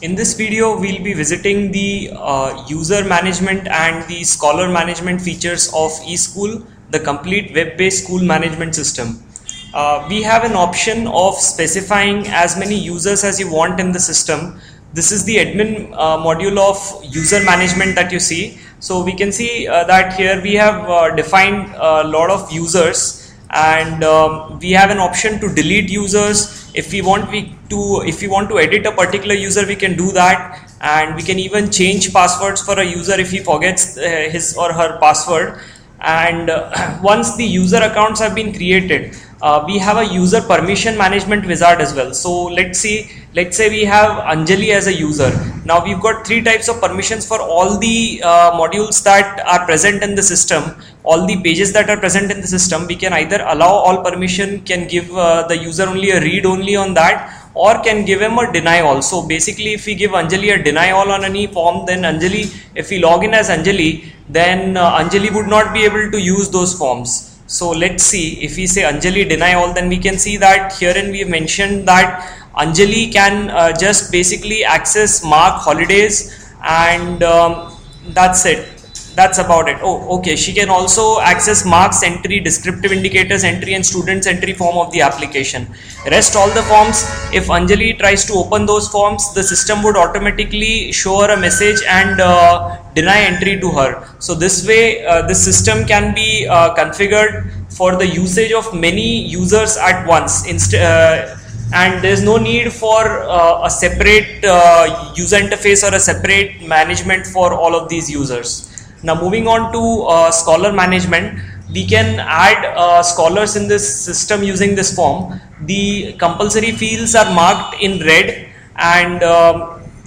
In this video, we'll be visiting the user management and the scholar management features of eSchool, the complete web-based school management system. We have an option of specifying as many users as you want in the system. This is the admin module of user management that you see. So we can see that here we have defined a lot of users, and we have an option to delete users. If we want to edit a particular user, we can do that, and we can even change passwords for a user if he forgets his or her password. And once the user accounts have been created, we have a user permission management wizard as well. So let's say we have Anjali as a user. Now we've got three types of permissions for all the modules that are present in the system, all the pages that are present in the system. We can either allow all permission, can give the user only a read only on that, or can give him a deny all. So basically, if we give Anjali a deny all on any form, then Anjali, if we log in as Anjali, then Anjali would not be able to use those forms. So let's see, if we say Anjali deny all, then we can see that herein we have mentioned that Anjali can just basically access mark holidays, and that's it. That's about it. Oh, okay. She can also access marks entry, descriptive indicators entry, and students entry form of the application. Rest all the forms, if Anjali tries to open those forms, the system would automatically show her a message and deny entry to her. So this way, this system can be configured for the usage of many users at once. And there's no need for a separate user interface or a separate management for all of these users. Now moving on to scholar management, we can add scholars in this system using this form. The compulsory fields are marked in red, and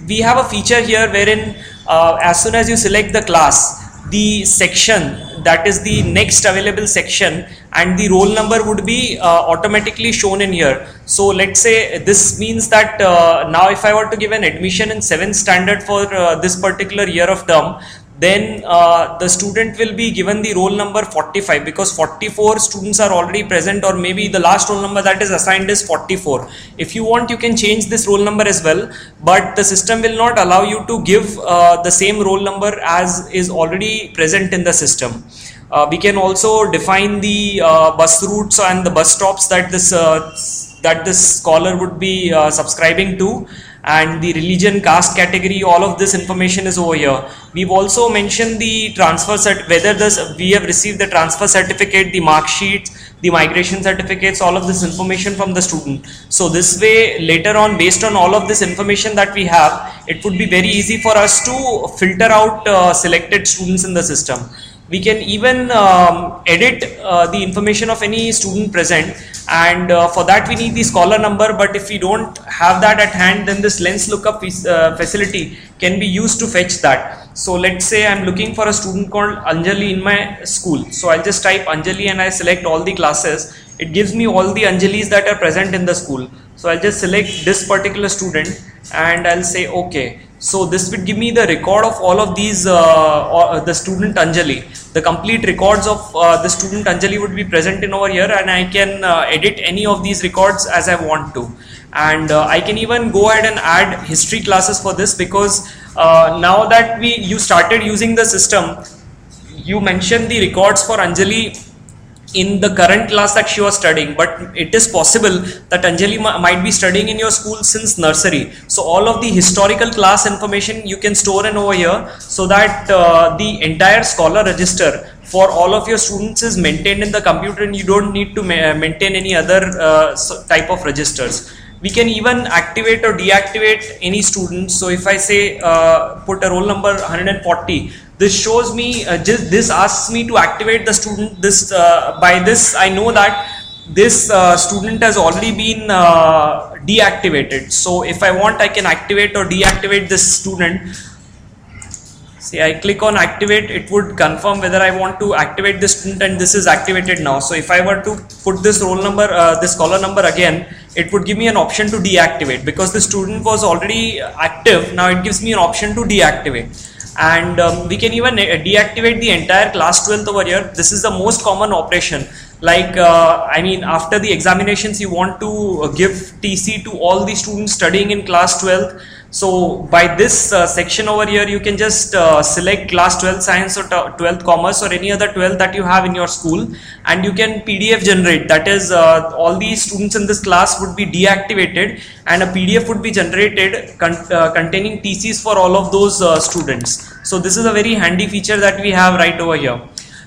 we have a feature here wherein as soon as you select the class, the section, that is the next available section, and the roll number would be automatically shown in here. So let's say this means that now if I were to give an admission in 7th standard for this particular year of term, then the student will be given the roll number 45, because 44 students are already present, or maybe the last roll number that is assigned is 44. If you want, you can change this roll number as well, but the system will not allow you to give the same roll number as is already present in the system. We can also define the bus routes and the bus stops that this scholar would be subscribing to, and the religion, caste category. All of this information is over here. We've also mentioned the transfer whether we have received the transfer certificate, the mark sheets, the migration certificates, all of this information from the student. So this way, later on, based on all of this information that we have, it would be very easy for us to filter out selected students in the system. We can even edit the information of any student present, and for that we need the scholar number. But if we don't have that at hand, then this lens lookup facility can be used to fetch that. So let's say I'm looking for a student called Anjali in my school. So I'll just type Anjali and I select all the classes. It gives me all the Anjalis that are present in the school. So I'll just select this particular student and I'll say okay. So this would give me the record of all of these, the student Anjali. The complete records of the student Anjali would be present in over here, and I can edit any of these records as I want to. And I can even go ahead and add history classes for this, because now that you started using the system, you mentioned the records for Anjali in the current class that she was studying, but it is possible that Anjali might be studying in your school since nursery. So all of the historical class information you can store in over here, so that the entire scholar register for all of your students is maintained in the computer, and you don't need to maintain any other type of registers. We can even activate or deactivate any student. So if I say put a roll number 140, this shows me, this asks me to activate the student. By this I know that this student has already been deactivated. So if I want, I can activate or deactivate this student. Say I click on activate, it would confirm whether I want to activate this student, and this is activated now. So if I were to put this roll number, this scholar number again, it would give me an option to deactivate, because the student was already active. Now it gives me an option to deactivate. And we can even deactivate the entire class 12th over here. This is the most common operation. Like I mean, after the examinations you want to give TC to all the students studying in class 12th. So by this section over here, you can just select class 12th science or 12th commerce or any other 12th that you have in your school, and you can PDF generate. That is, all the students in this class would be deactivated and a PDF would be generated containing TCs for all of those students. So this is a very handy feature that we have right over here.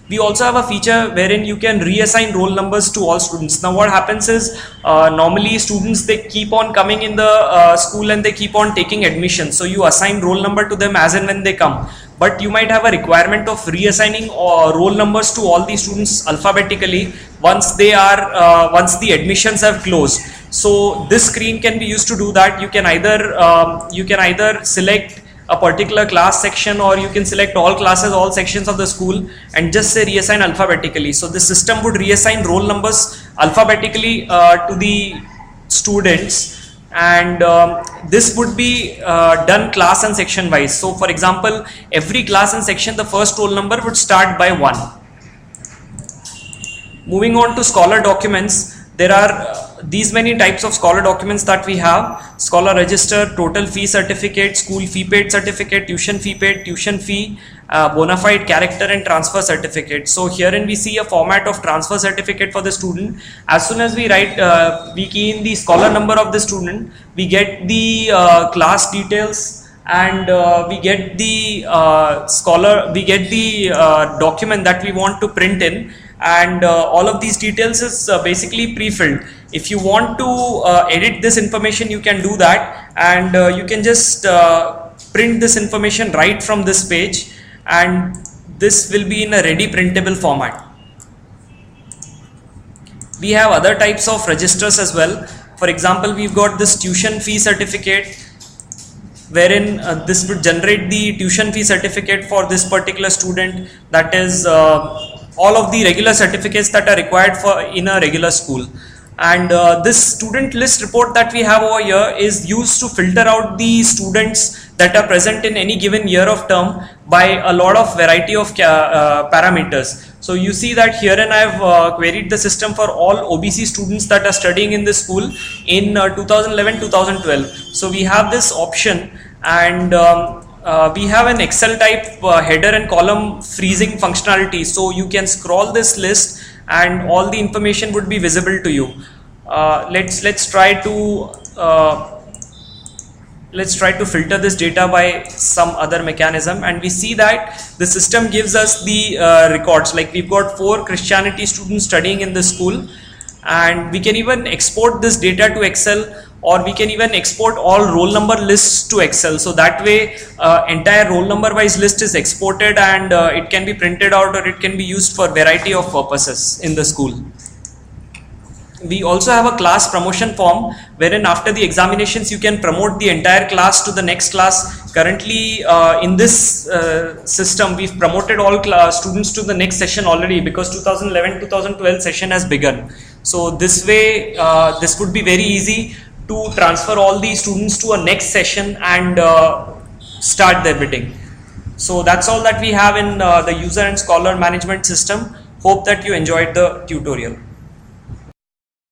We also have a feature wherein you can reassign roll numbers to all students. Now what happens is, normally students, they keep on coming in the school and they keep on taking admission. So you assign roll number to them as and when they come. But you might have a requirement of reassigning roll numbers to all the students alphabetically once they are once the admissions have closed. So this screen can be used to do that. You can either select a particular class section, or you can select all classes, all sections of the school, and just say reassign alphabetically. So the system would reassign roll numbers alphabetically to the students, and this would be done class and section wise. So for example, every class and section, the first roll number would start by 1. Moving on to scholar documents, there are these many types of scholar documents that we have: scholar register, total fee certificate, school fee paid certificate, tuition fee paid, tuition fee, bona fide character, and transfer certificate. So herein we see a format of transfer certificate for the student. As soon as we write, we key in the scholar number of the student, we get the class details, and we get the document that we want to print in, and all of these details is basically pre-filled. If you want to edit this information, you can do that, and you can just print this information right from this page, and this will be in a ready printable format. We have other types of registers as well. For example, we've got this tuition fee certificate, wherein this would generate the tuition fee certificate for this particular student. That is all of the regular certificates that are required for in a regular school. And this student list report that we have over here is used to filter out the students that are present in any given year of term by a lot of variety of parameters. So you see that here, and I have queried the system for all OBC students that are studying in this school in 2011-2012. So we have this option, and we have an Excel type header and column freezing functionality. So you can scroll this list and all the information would be visible to you. Let's try to filter this data by some other mechanism, and we see that the system gives us the records. Like, we've got 4 Christianity students studying in the school, and we can even export this data to Excel, or we can even export all roll number lists to Excel. So that way entire roll number wise list is exported, and it can be printed out, or it can be used for variety of purposes in the school. We also have a class promotion form, wherein after the examinations you can promote the entire class to the next class. Currently in this system, we've promoted all students to the next session already, because 2011-2012 session has begun. So this way this would be very easy to transfer all the students to a next session and start their bidding. So that's all that we have in the user and scholar management system. Hope that you enjoyed the tutorial.